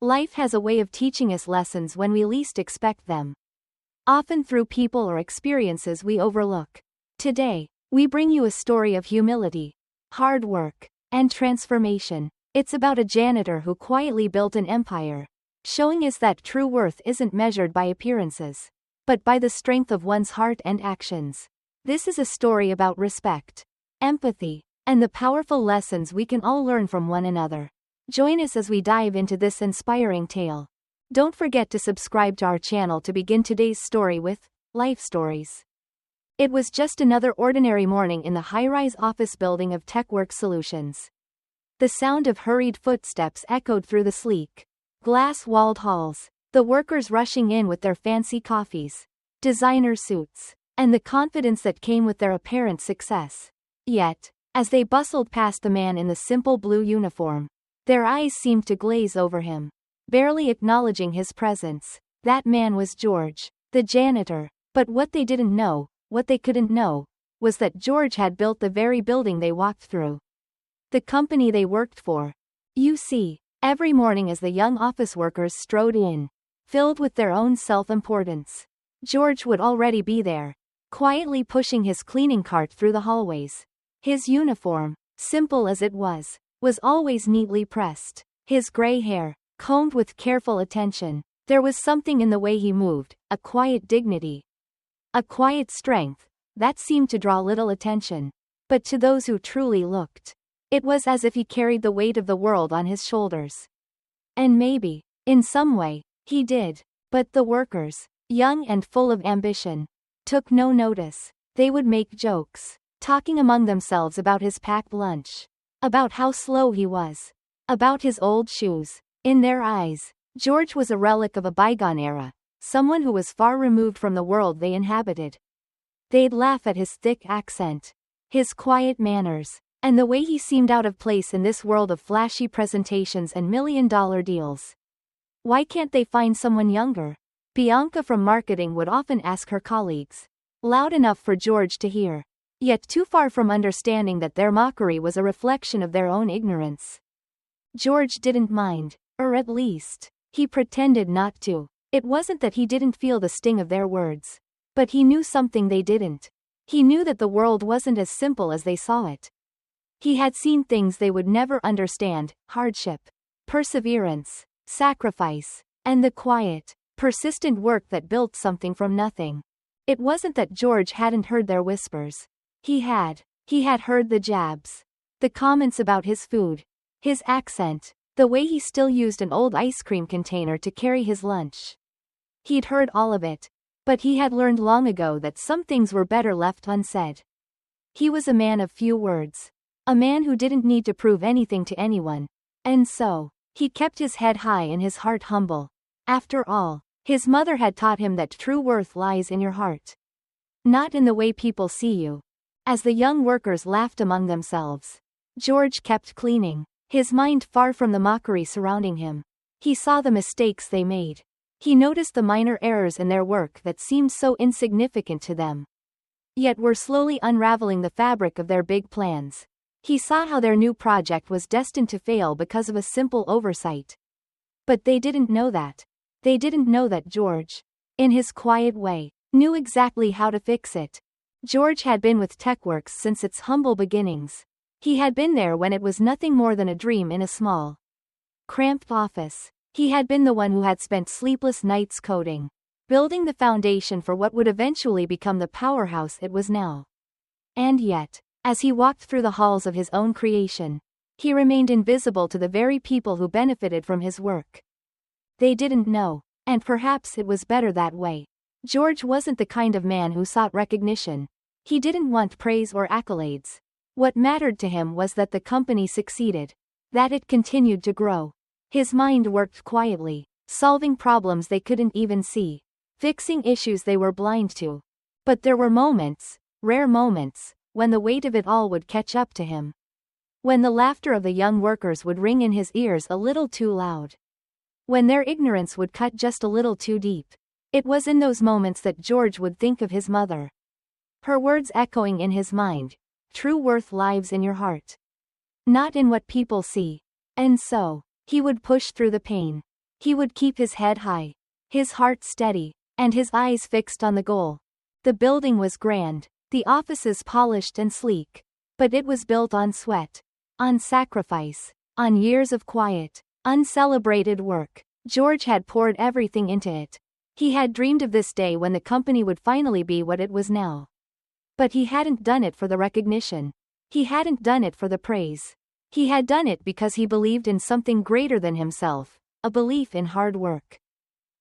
Life has a way of teaching us lessons when we least expect them. Often through people or experiences we overlook. Today, we bring you a story of humility, hard work, and transformation. It's about a janitor who quietly built an empire, showing us that true worth isn't measured by appearances, but by the strength of one's heart and actions. This is a story about respect, empathy, and the powerful lessons we can all learn from one another. Join us as we dive into this inspiring tale. Don't forget to subscribe to our channel to begin today's story with Life Stories. It was just another ordinary morning in the high-rise office building of TechWorks Solutions. The sound of hurried footsteps echoed through the sleek, glass-walled halls, the workers rushing in with their fancy coffees, designer suits, and the confidence that came with their apparent success. Yet, as they bustled past the man in the simple blue uniform, their eyes seemed to glaze over him, barely acknowledging his presence. That man was George, the janitor. But what they didn't know, what they couldn't know, was that George had built the very building they walked through. The company they worked for. You see, every morning as the young office workers strode in, filled with their own self-importance, George would already be there, quietly pushing his cleaning cart through the hallways. His uniform, simple as it was always neatly pressed. His gray hair, combed with careful attention. There was something in the way he moved, a quiet dignity, a quiet strength, that seemed to draw little attention. But to those who truly looked, it was as if he carried the weight of the world on his shoulders. And maybe, in some way, he did. But the workers, young and full of ambition, took no notice. They would make jokes, talking among themselves about his packed lunch, about how slow he was, about his old shoes. In their eyes, George was a relic of a bygone era, someone who was far removed from the world they inhabited. They'd laugh at his thick accent, his quiet manners, and the way he seemed out of place in this world of flashy presentations and million-dollar deals. Why can't they find someone younger? Bianca from marketing would often ask her colleagues, loud enough for George to hear, yet too far from understanding that their mockery was a reflection of their own ignorance. George didn't mind, or at least, he pretended not to. It wasn't that he didn't feel the sting of their words, but he knew something they didn't. He knew that the world wasn't as simple as they saw it. He had seen things they would never understand: hardship, perseverance, sacrifice, and the quiet, persistent work that built something from nothing. It wasn't that George hadn't heard their whispers. He had heard the jabs, the comments about his food, his accent, the way he still used an old ice cream container to carry his lunch. He'd heard all of it, but he had learned long ago that some things were better left unsaid. He was a man of few words, a man who didn't need to prove anything to anyone, and so, he kept his head high and his heart humble. After all, his mother had taught him that true worth lies in your heart, not in the way people see you. As the young workers laughed among themselves, George kept cleaning, his mind far from the mockery surrounding him. He saw the mistakes they made. He noticed the minor errors in their work that seemed so insignificant to them, yet were slowly unraveling the fabric of their big plans. He saw how their new project was destined to fail because of a simple oversight. But they didn't know that. They didn't know that George, in his quiet way, knew exactly how to fix it. George had been with TechWorks since its humble beginnings. He had been there when it was nothing more than a dream in a small, cramped office. He had been the one who had spent sleepless nights coding, building the foundation for what would eventually become the powerhouse it was now. And yet, as he walked through the halls of his own creation, he remained invisible to the very people who benefited from his work. They didn't know, and perhaps it was better that way. George wasn't the kind of man who sought recognition. He didn't want praise or accolades. What mattered to him was that the company succeeded, that it continued to grow. His mind worked quietly, solving problems they couldn't even see, fixing issues they were blind to. But there were moments, rare moments, when the weight of it all would catch up to him. When the laughter of the young workers would ring in his ears a little too loud. When their ignorance would cut just a little too deep. It was in those moments that George would think of his mother. Her words echoing in his mind: true worth lives in your heart, not in what people see. And so, he would push through the pain, He would keep his head high, his heart steady, and his eyes fixed on the goal. The building was grand, the offices polished and sleek, but it was built on sweat, on sacrifice, on years of quiet, uncelebrated work. George had poured everything into it. He had dreamed of this day when the company would finally be what it was now. But he hadn't done it for the recognition. He hadn't done it for the praise. He had done it because he believed in something greater than himself, a belief in hard work,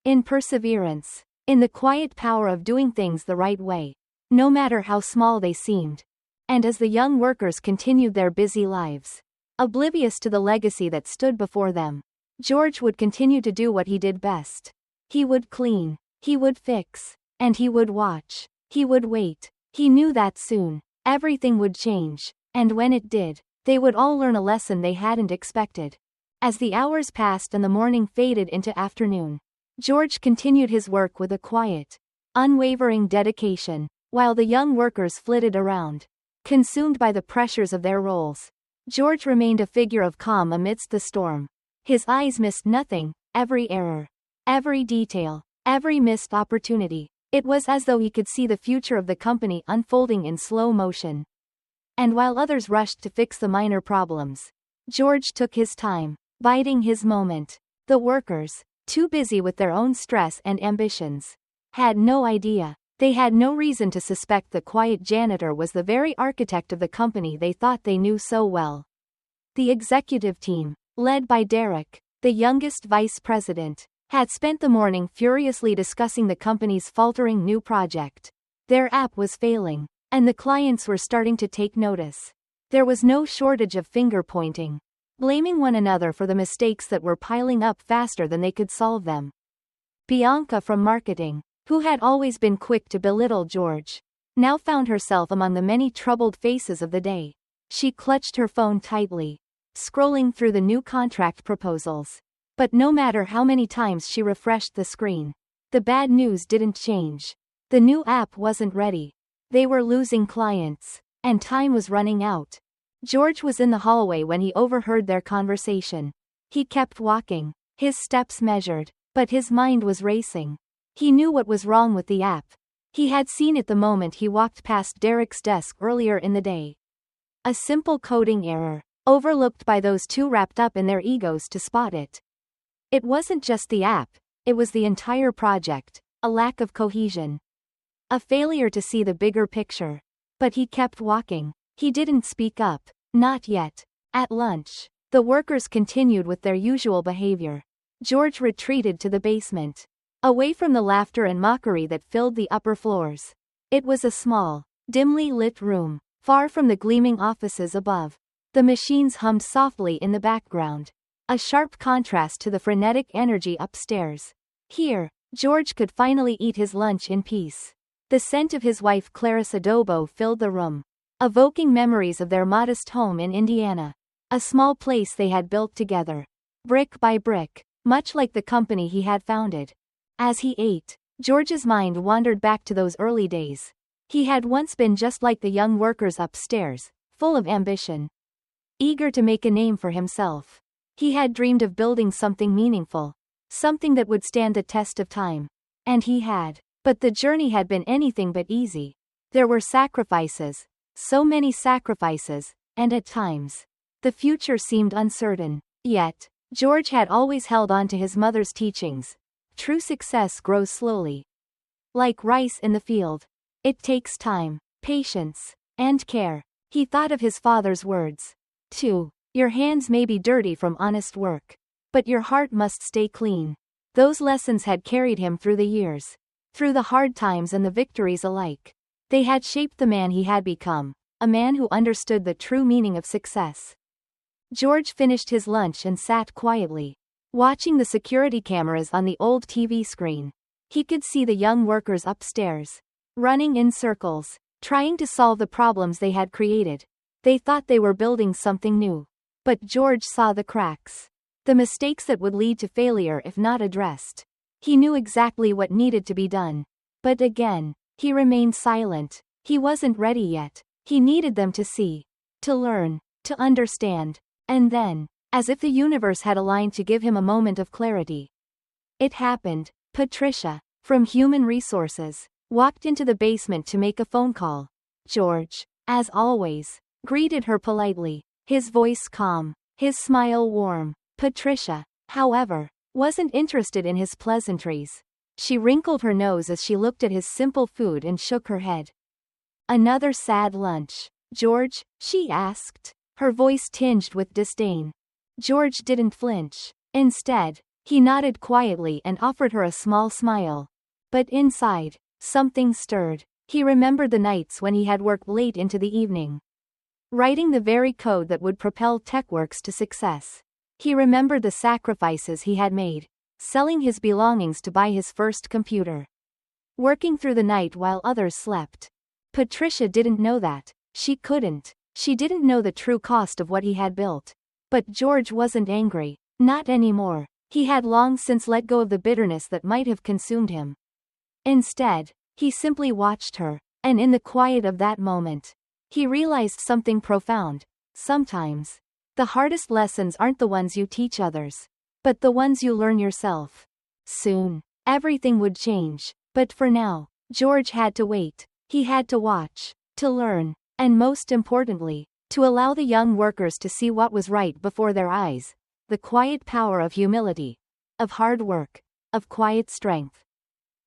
in perseverance, in the quiet power of doing things the right way, no matter how small they seemed. And as the young workers continued their busy lives, oblivious to the legacy that stood before them, George would continue to do what he did best. He would clean, he would fix, and he would watch. He would wait. He knew that soon, everything would change, and when it did, they would all learn a lesson they hadn't expected. As the hours passed and the morning faded into afternoon, George continued his work with a quiet, unwavering dedication, while the young workers flitted around, consumed by the pressures of their roles. George remained a figure of calm amidst the storm. His eyes missed nothing, every error, every detail, every missed opportunity. It was as though he could see the future of the company unfolding in slow motion. And while others rushed to fix the minor problems, George took his time, biding his moment. The workers, too busy with their own stress and ambitions, had no idea. They had no reason to suspect the quiet janitor was the very architect of the company they thought they knew so well. The executive team, led by Derek, the youngest vice president, had spent the morning furiously discussing the company's faltering new project. Their app was failing, and the clients were starting to take notice. There was no shortage of finger-pointing, blaming one another for the mistakes that were piling up faster than they could solve them. Bianca from marketing, who had always been quick to belittle George, now found herself among the many troubled faces of the day. She clutched her phone tightly, scrolling through the new contract proposals. But no matter how many times she refreshed the screen, the bad news didn't change. The new app wasn't ready. They were losing clients, and time was running out. George was in the hallway when he overheard their conversation. He kept walking, his steps measured, but his mind was racing. He knew what was wrong with the app. He had seen it the moment he walked past Derek's desk earlier in the day. A simple coding error, overlooked by those too wrapped up in their egos to spot it. It wasn't just the app, it was the entire project, a lack of cohesion. A failure to see the bigger picture. But he kept walking. He didn't speak up, not yet. At lunch, the workers continued with their usual behavior. George retreated to the basement, away from the laughter and mockery that filled the upper floors. It was a small, dimly lit room, far from the gleaming offices above. The machines hummed softly in the background, a sharp contrast to the frenetic energy upstairs. Here, George could finally eat his lunch in peace. The scent of his wife Clara's adobo filled the room, evoking memories of their modest home in Indiana, a small place they had built together, brick by brick, much like the company he had founded. As he ate, George's mind wandered back to those early days. He had once been just like the young workers upstairs, full of ambition, eager to make a name for himself. He had dreamed of building something meaningful, something that would stand the test of time. And he had. But the journey had been anything but easy. There were sacrifices, so many sacrifices, and at times, the future seemed uncertain. Yet, George had always held on to his mother's teachings. True success grows slowly, like rice in the field. It takes time, patience, and care. He thought of his father's words. Too. Your hands may be dirty from honest work, but your heart must stay clean. Those lessons had carried him through the years, through the hard times and the victories alike. They had shaped the man he had become, a man who understood the true meaning of success. George finished his lunch and sat quietly, watching the security cameras on the old TV screen. He could see the young workers upstairs, running in circles, trying to solve the problems they had created. They thought they were building something new. But George saw the cracks, the mistakes that would lead to failure if not addressed. He knew exactly what needed to be done. But again, he remained silent. He wasn't ready yet. He needed them to see, to learn, to understand. And then, as if the universe had aligned to give him a moment of clarity, It happened. Patricia, from Human Resources, walked into the basement to make a phone call. George, as always, greeted her politely, his voice calm, his smile warm. Patricia, however, wasn't interested in his pleasantries. She wrinkled her nose as she looked at his simple food and shook her head. Another sad lunch, George? She asked, her voice tinged with disdain. George didn't flinch. Instead, he nodded quietly and offered her a small smile. But inside, something stirred. He remembered the nights when he had worked late into the evening, writing the very code that would propel TechWorks to success. He remembered the sacrifices he had made, selling his belongings to buy his first computer, working through the night while others slept. Patricia didn't know that. She couldn't. She didn't know the true cost of what he had built. But George wasn't angry. Not anymore. He had long since let go of the bitterness that might have consumed him. Instead, he simply watched her, and in the quiet of that moment, he realized something profound. Sometimes, the hardest lessons aren't the ones you teach others, but the ones you learn yourself. Soon, everything would change, but for now, George had to wait. He had to watch, to learn, and most importantly, to allow the young workers to see what was right before their eyes, the quiet power of humility, of hard work, of quiet strength.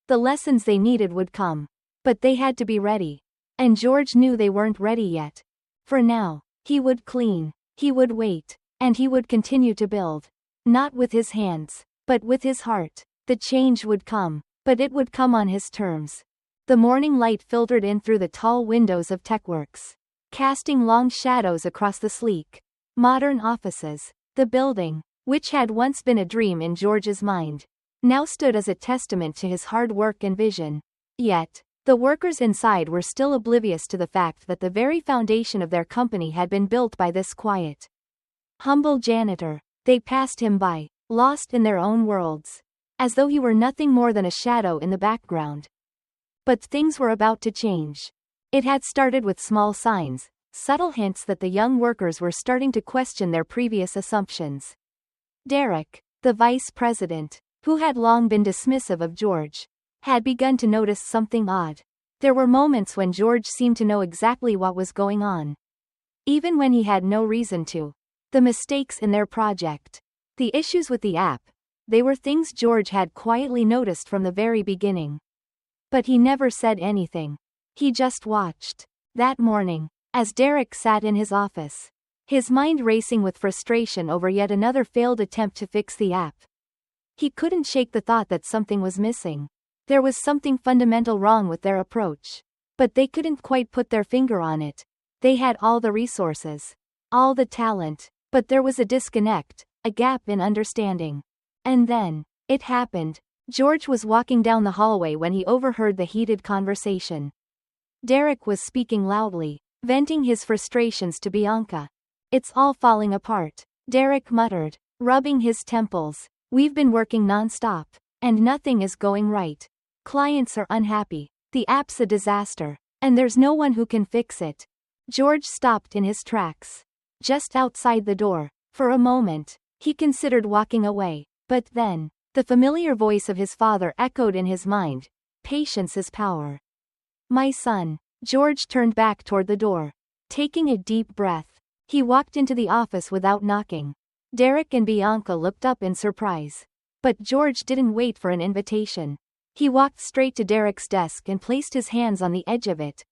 The lessons they needed would come, but they had to be ready. And George knew they weren't ready yet. For now, he would clean, he would wait, and he would continue to build. Not with his hands, but with his heart. The change would come, but it would come on his terms. The morning light filtered in through the tall windows of TechWorks, casting long shadows across the sleek, modern offices. The building, which had once been a dream in George's mind, now stood as a testament to his hard work and vision. Yet, the workers inside were still oblivious to the fact that the very foundation of their company had been built by this quiet, humble janitor. They passed him by, lost in their own worlds, as though he were nothing more than a shadow in the background. But things were about to change. It had started with small signs, subtle hints that the young workers were starting to question their previous assumptions. Derek, the vice president, who had long been dismissive of George, had begun to notice something odd. There were moments when George seemed to know exactly what was going on, even when he had no reason to. The mistakes in their project, the issues with the app, they were things George had quietly noticed from the very beginning. But he never said anything. He just watched. That morning, as Derek sat in his office, his mind racing with frustration over yet another failed attempt to fix the app, he couldn't shake the thought that something was missing. There was something fundamental wrong with their approach. But they couldn't quite put their finger on it. They had all the resources, all the talent, but there was a disconnect, a gap in understanding. And then, it happened. George was walking down the hallway when he overheard the heated conversation. Derek was speaking loudly, venting his frustrations to Bianca. "It's all falling apart," Derek muttered, rubbing his temples. "We've been working non-stop, and nothing is going right. Clients are unhappy, the app's a disaster, and there's no one who can fix it." George stopped in his tracks, just outside the door. For a moment, he considered walking away, but then, the familiar voice of his father echoed in his mind. "Patience is power. My son." George turned back toward the door. Taking a deep breath, he walked into the office without knocking. Derek and Bianca looked up in surprise. But George didn't wait for an invitation. He walked straight to Derek's desk and placed his hands on the edge of it,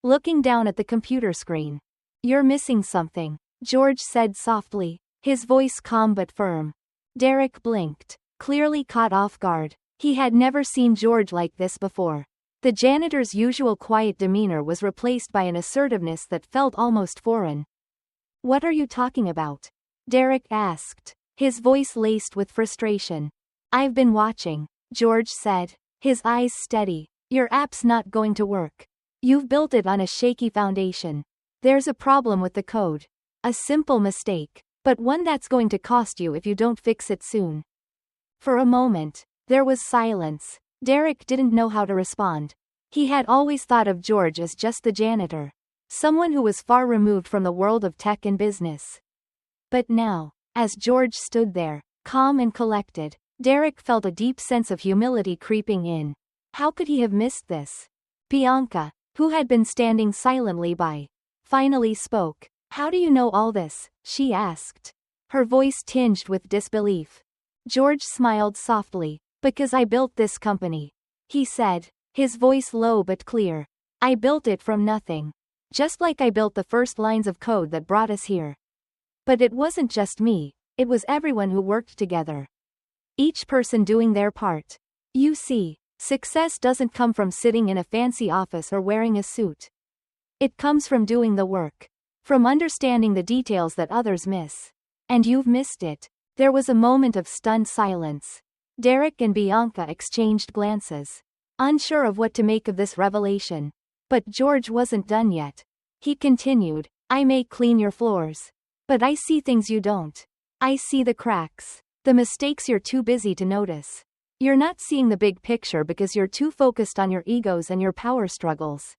looking down at the computer screen. "You're missing something," George said softly, his voice calm but firm. Derek blinked, clearly caught off guard. He had never seen George like this before. The janitor's usual quiet demeanor was replaced by an assertiveness that felt almost foreign. "What are you talking about?" Derek asked, his voice laced with frustration. "I've been watching," George said, his eyes steady. "Your app's not going to work. You've built it on a shaky foundation. There's a problem with the code. A simple mistake, but one that's going to cost you if you don't fix it soon." For a moment, there was silence. Derek didn't know how to respond. He had always thought of George as just the janitor, someone who was far removed from the world of tech and business. But now, as George stood there, calm and collected, Derek felt a deep sense of humility creeping in. How could he have missed this? Bianca, who had been standing silently by, finally spoke. How do you know all this? She asked. Her voice tinged with disbelief. George smiled softly. Because I built this company, he said, his voice low but clear. I built it from nothing. Just like I built the first lines of code that brought us here. But it wasn't just me, it was everyone who worked together. Each person doing their part. You see, success doesn't come from sitting in a fancy office or wearing a suit. It comes from doing the work. From understanding the details that others miss. And you've missed it. There was a moment of stunned silence. Derek and Bianca exchanged glances, unsure of what to make of this revelation. But George wasn't done yet. He continued, I may clean your floors. But I see things you don't. I see the cracks. The mistakes you're too busy to notice. You're not seeing the big picture because you're too focused on your egos and your power struggles.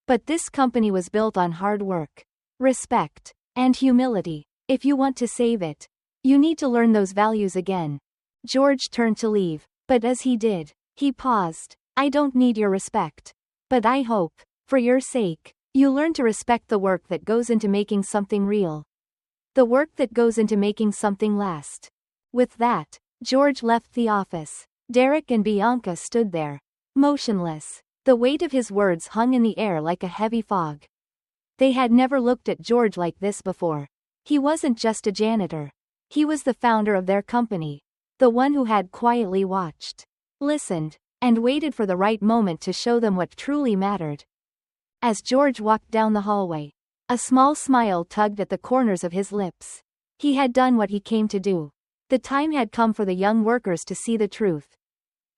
But this company was built on hard work, respect, and humility. If you want to save it, you need to learn those values again. George turned to leave, but as he did, he paused. I don't need your respect. But I hope, for your sake, you learn to respect the work that goes into making something real. The work that goes into making something last. With that, George left the office. Derek and Bianca stood there, motionless. The weight of his words hung in the air like a heavy fog. They had never looked at George like this before. He wasn't just a janitor. He was the founder of their company. The one who had quietly watched, listened, and waited for the right moment to show them what truly mattered. As George walked down the hallway, a small smile tugged at the corners of his lips. He had done what he came to do. The time had come for the young workers to see the truth.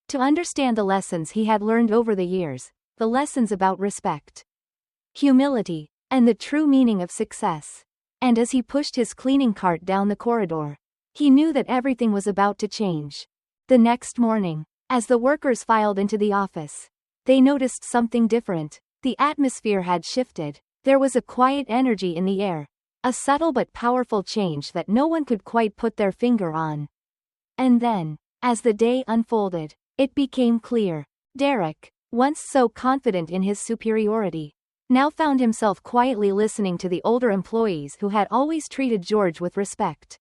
To understand the lessons he had learned over the years, the lessons about respect, humility, and the true meaning of success. And as he pushed his cleaning cart down the corridor, he knew that everything was about to change. The next morning, as the workers filed into the office, they noticed something different. The atmosphere had shifted. There was a quiet energy in the air, a subtle but powerful change that no one could quite put their finger on. And then, as the day unfolded, it became clear. Derek, once so confident in his superiority, now found himself quietly listening to the older employees who had always treated George with respect.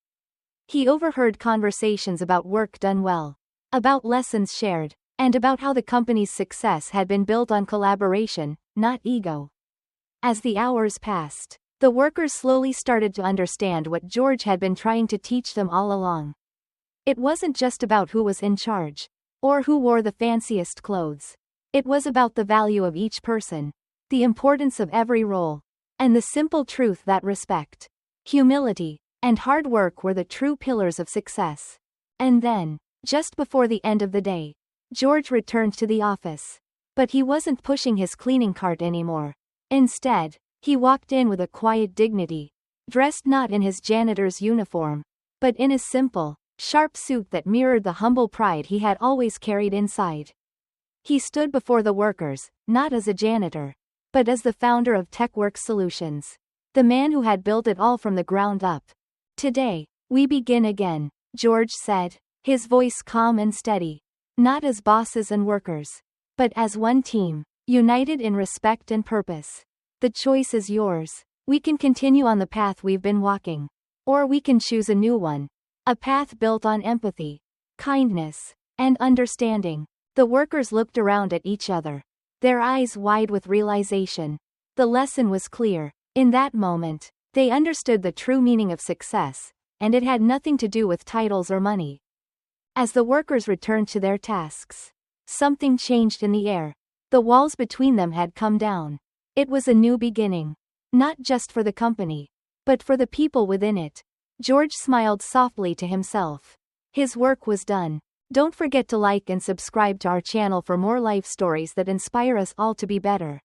He overheard conversations about work done well, about lessons shared, and about how the company's success had been built on collaboration, not ego. As the hours passed, the workers slowly started to understand what George had been trying to teach them all along. It wasn't just about who was in charge, or who wore the fanciest clothes. It was about the value of each person, the importance of every role, and the simple truth that respect, humility, and hard work were the true pillars of success. And then, just before the end of the day, George returned to the office. But he wasn't pushing his cleaning cart anymore. Instead, he walked in with a quiet dignity, dressed not in his janitor's uniform, but in a simple, sharp suit that mirrored the humble pride he had always carried inside. He stood before the workers, not as a janitor, but as the founder of TechWorks Solutions, the man who had built it all from the ground up. Today, we begin again, George said, his voice calm and steady. Not as bosses and workers, but as one team, united in respect and purpose. The choice is yours. We can continue on the path we've been walking. Or we can choose a new one. A path built on empathy, kindness, and understanding. The workers looked around at each other, their eyes wide with realization. The lesson was clear. In that moment, they understood the true meaning of success, and it had nothing to do with titles or money. As the workers returned to their tasks, something changed in the air. The walls between them had come down. It was a new beginning. Not just for the company, but for the people within it. George smiled softly to himself. His work was done. Don't forget to like and subscribe to our channel for more life stories that inspire us all to be better.